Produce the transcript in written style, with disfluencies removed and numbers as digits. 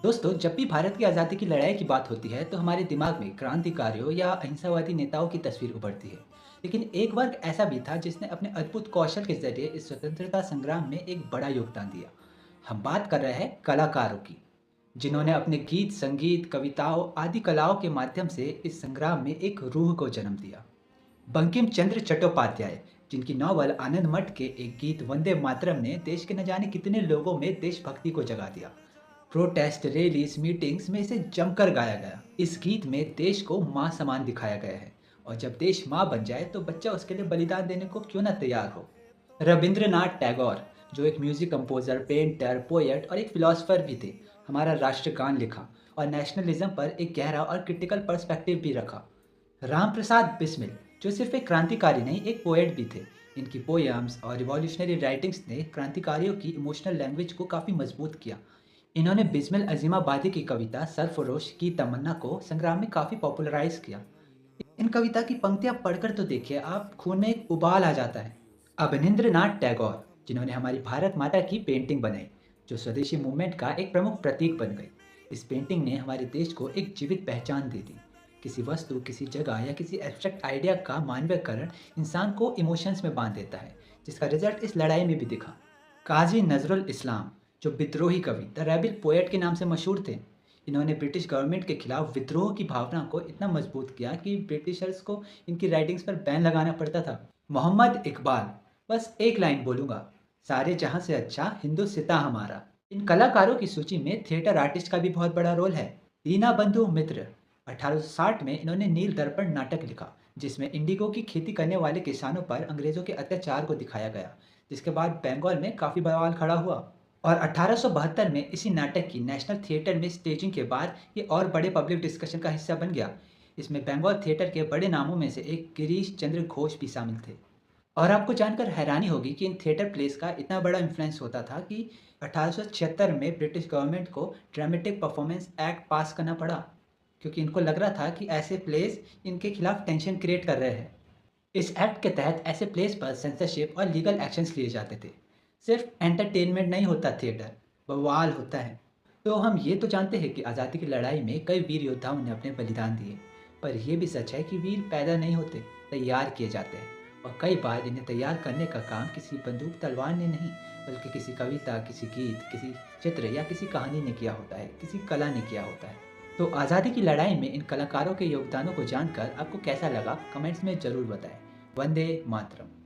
दोस्तों, जब भी भारत की आज़ादी की लड़ाई की बात होती है तो हमारे दिमाग में क्रांतिकारियों या अहिंसावादी नेताओं की तस्वीर उभरती है। लेकिन एक वर्ग ऐसा भी था जिसने अपने अद्भुत कौशल के जरिए इस स्वतंत्रता संग्राम में एक बड़ा योगदान दिया। हम बात कर रहे हैं कलाकारों की, जिन्होंने अपने गीत, संगीत, कविताओं आदि कलाओं के माध्यम से इस संग्राम में एक रूह को जन्म दिया। बंकिम चंद्र चट्टोपाध्याय, जिनकी नॉवल आनंद मठ के एक गीत वंदे मातरम ने देश के न जाने कितने लोगों में देशभक्ति को जगा दिया। प्रोटेस्ट, रैलीज, मीटिंग्स में इसे जमकर गाया गया। इस गीत में देश को माँ समान दिखाया गया है, और जब देश माँ बन जाए तो बच्चा उसके लिए बलिदान देने को क्यों ना तैयार हो। रविंद्रनाथ टैगोर, जो एक म्यूजिक कंपोजर, पेंटर, पोएट और एक फिलोसोफर भी थे, हमारा राष्ट्रगान लिखा और नेशनलिज्म पर एक गहरा और क्रिटिकल पर्सपेक्टिव भी रखा। राम प्रसाद बिस्मिल, जो सिर्फ एक क्रांतिकारी नहीं, एक पोएट भी थे। इनकी पोएम्स और रिवॉल्यूशनरी राइटिंग्स ने क्रांतिकारियों की इमोशनल लैंग्वेज को काफ़ी मजबूत किया। इन्होंने बिस्मिल अजीमाबादी की कविता सरफरोश की तमन्ना को संग्राम में काफ़ी पॉपुलराइज किया। इन कविता की पंक्तियां पढ़कर तो देखिए, आप खून में एक उबाल आ जाता है। अवनींद्रनाथ टैगोर, जिन्होंने हमारी भारत माता की पेंटिंग बनाई, जो स्वदेशी मूवमेंट का एक प्रमुख प्रतीक बन गई। इस पेंटिंग ने हमारे देश को एक जीवित पहचान दे दी। किसी वस्तु, किसी जगह या किसी एब्स्ट्रैक्ट आइडिया का मानवीयकरण इंसान को इमोशंस में बांध देता है, जिसका रिजल्ट इस लड़ाई में भी दिखा। काजी नजरुल इस्लाम, जो विद्रोही कवि, द रेबल पोएट के नाम से मशहूर थे, इन्होंने ब्रिटिश गवर्नमेंट के खिलाफ विद्रोह की भावना को इतना मजबूत किया कि ब्रिटिशर्स को इनकी राइटिंग्स पर बैन लगाना पड़ता था। मोहम्मद इकबाल, बस एक लाइन बोलूंगा, सारे जहां से अच्छा हिंदुस्तान हमारा। इन कलाकारों की सूची में थिएटर आर्टिस्ट का भी बहुत बड़ा रोल है। दीना बंधु मित्र, 1860 में इन्होंने नील दर्पण नाटक लिखा, जिसमें इंडिगो की खेती करने वाले किसानों पर अंग्रेजों के अत्याचार को दिखाया गया, जिसके बाद बंगाल में काफ़ी बवाल खड़ा हुआ। और 1872 में इसी नाटक की नेशनल थिएटर में स्टेजिंग के बाद ये और बड़े पब्लिक डिस्कशन का हिस्सा बन गया। इसमें बंगाल थिएटर के बड़े नामों में से एक गिरीश चंद्र घोष भी शामिल थे। और आपको जानकर हैरानी होगी कि इन थिएटर प्लेस का इतना बड़ा इन्फ्लुएंस होता था कि 1876 में ब्रिटिश गवर्नमेंट को ड्रामेटिक परफॉर्मेंस एक्ट पास करना पड़ा, क्योंकि इनको लग रहा था कि ऐसे प्लेस इनके खिलाफ टेंशन क्रिएट कर रहे हैं। इस एक्ट के तहत ऐसे प्लेस पर सेंसरशिप और लीगल एक्शंस लिए जाते थे। सिर्फ एंटरटेनमेंट नहीं होता थिएटर, बवाल होता है। तो हम ये तो जानते हैं कि आज़ादी की लड़ाई में कई वीर योद्धाओं ने अपने बलिदान दिए, पर यह भी सच है कि वीर पैदा नहीं होते, तैयार किए जाते हैं। और कई बार इन्हें तैयार करने का काम किसी बंदूक तलवार ने नहीं, बल्कि किसी कविता, किसी गीत, किसी चित्र या किसी कहानी ने किया होता है, किसी कला ने किया होता है। तो आज़ादी की लड़ाई में इन कलाकारों के योगदानों को जानकर आपको कैसा लगा, कमेंट्स में ज़रूर बताएं। वंदे मातरम।